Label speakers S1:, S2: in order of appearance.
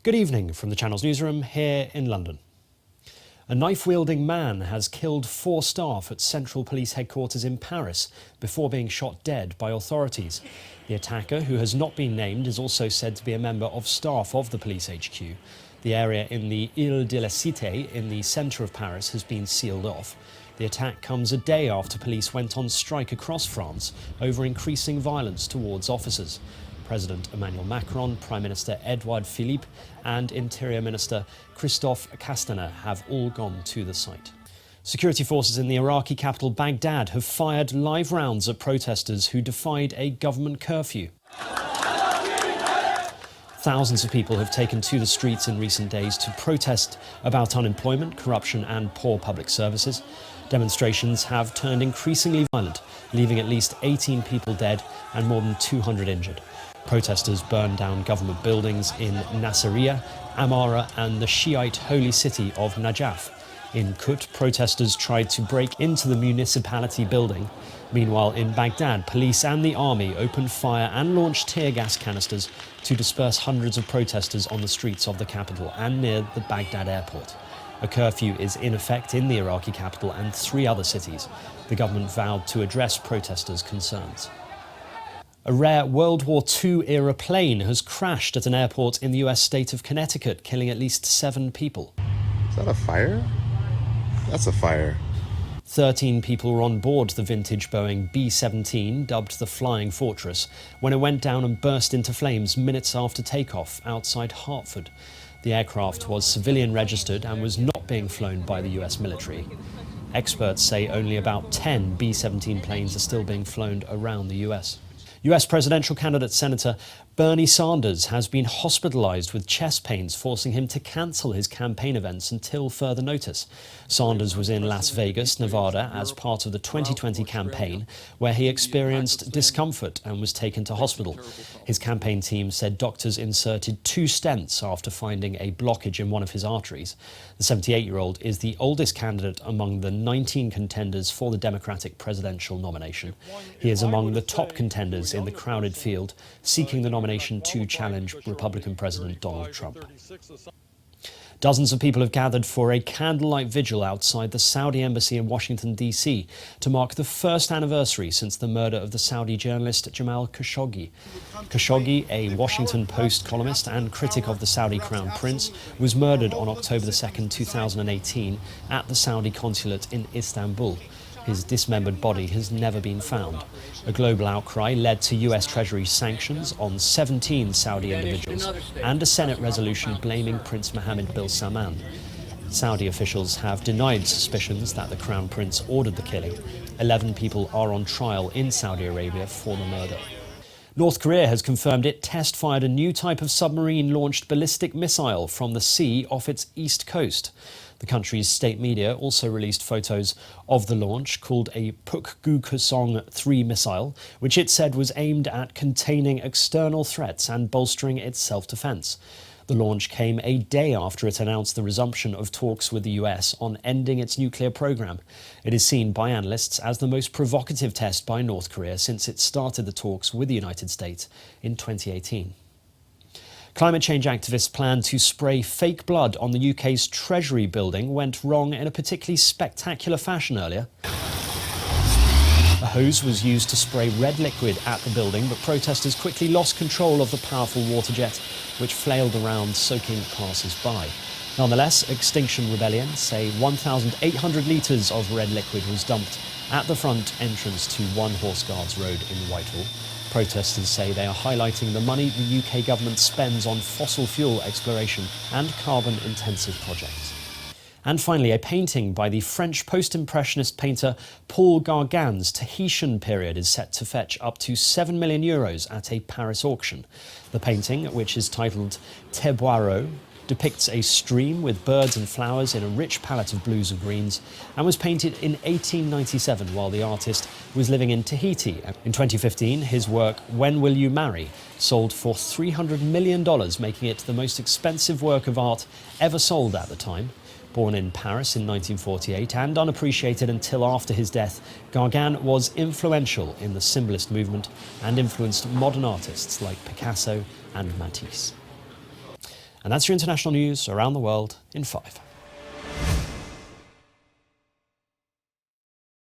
S1: Good evening from the Channel's newsroom here in London. A knife-wielding man has killed 4 staff at Central Police Headquarters in Paris before being shot dead by authorities. The attacker, who has not been named, is also said to be a member of staff of the police HQ. The area in the Ile de la Cité in the centre of Paris has been sealed off. The attack comes a day after police went on strike across France over increasing violence towards officers. President Emmanuel Macron, Prime Minister Edouard Philippe and Interior Minister Christophe Castaner have all gone to the site. Security forces in the Iraqi capital Baghdad have fired live rounds at protesters who defied a government curfew. Thousands of people have taken to the streets in recent days to protest about unemployment, corruption and poor public services. Demonstrations have turned increasingly violent, leaving at least 18 people dead and more than 200 injured. Protesters burned down government buildings in Nasiriyah, Amara and the Shiite holy city of Najaf. In Kut, protesters tried to break into the municipality building. Meanwhile, in Baghdad, police and the army opened fire and launched tear gas canisters to disperse hundreds of protesters on the streets of the capital and near the Baghdad airport. A curfew is in effect in the Iraqi capital and 3 other cities. The government vowed to address protesters' concerns. A rare World War II-era plane has crashed at an airport in the US state of Connecticut, killing at least 7 people.
S2: Is that a fire? That's a fire.
S1: 13 people were on board the vintage Boeing B-17, dubbed the Flying Fortress, when it went down and burst into flames minutes after takeoff outside Hartford. The aircraft was civilian registered and was not being flown by the US military. Experts say only about 10 B-17 planes are still being flown around the US. US presidential candidate Senator Bernie Sanders has been hospitalised with chest pains, forcing him to cancel his campaign events until further notice. Sanders was in Las Vegas, Nevada, as part of the 2020 campaign, where he experienced discomfort and was taken to hospital. His campaign team said doctors inserted 2 stents after finding a blockage in one of his arteries. The 78-year-old is the oldest candidate among the 19 contenders for the Democratic presidential nomination. He is among the top contenders in the crowded field, seeking the nomination to challenge Republican President Donald Trump. Dozens of people have gathered for a candlelight vigil outside the Saudi embassy in Washington, D.C. to mark the first anniversary since the murder of the Saudi journalist Jamal Khashoggi. Khashoggi, a Washington Post columnist and critic of the Saudi Crown Prince, was murdered on October 2, 2018 at the Saudi consulate in Istanbul. His dismembered body has never been found. A global outcry led to US Treasury sanctions on 17 Saudi individuals and a Senate resolution blaming Prince Mohammed bin Salman. Saudi officials have denied suspicions that the Crown Prince ordered the killing. 11 people are on trial in Saudi Arabia for the murder. North Korea has confirmed it test-fired a new type of submarine-launched ballistic missile from the sea off its east coast. The country's state media also released photos of the launch, called a Pukgukseong-3 missile, which it said was aimed at containing external threats and bolstering its self-defense. The launch came a day after it announced the resumption of talks with the US on ending its nuclear program. It is seen by analysts as the most provocative test by North Korea since it started the talks with the United States in 2018. Climate change activists' plan to spray fake blood on the UK's Treasury building went wrong in a particularly spectacular fashion earlier. A hose was used to spray red liquid at the building, but protesters quickly lost control of the powerful water jet, which flailed around, soaking passers-by. Nonetheless, Extinction Rebellion say 1,800 litres of red liquid was dumped at the front entrance to One Horse Guards Road in Whitehall. Protesters say they are highlighting the money the UK government spends on fossil fuel exploration and carbon-intensive projects. And finally, a painting by the French post-impressionist painter Paul Gauguin's Tahitian period is set to fetch up to €7 million at a Paris auction. The painting, which is titled Teboiro, depicts a stream with birds and flowers in a rich palette of blues and greens, and was painted in 1897 while the artist was living in Tahiti. In 2015, his work When Will You Marry sold for $300 million, making it the most expensive work of art ever sold at the time. Born in Paris in 1948 and unappreciated until after his death, Gauguin was influential in the symbolist movement and influenced modern artists like Picasso and Matisse. And that's your international news around the world in 5.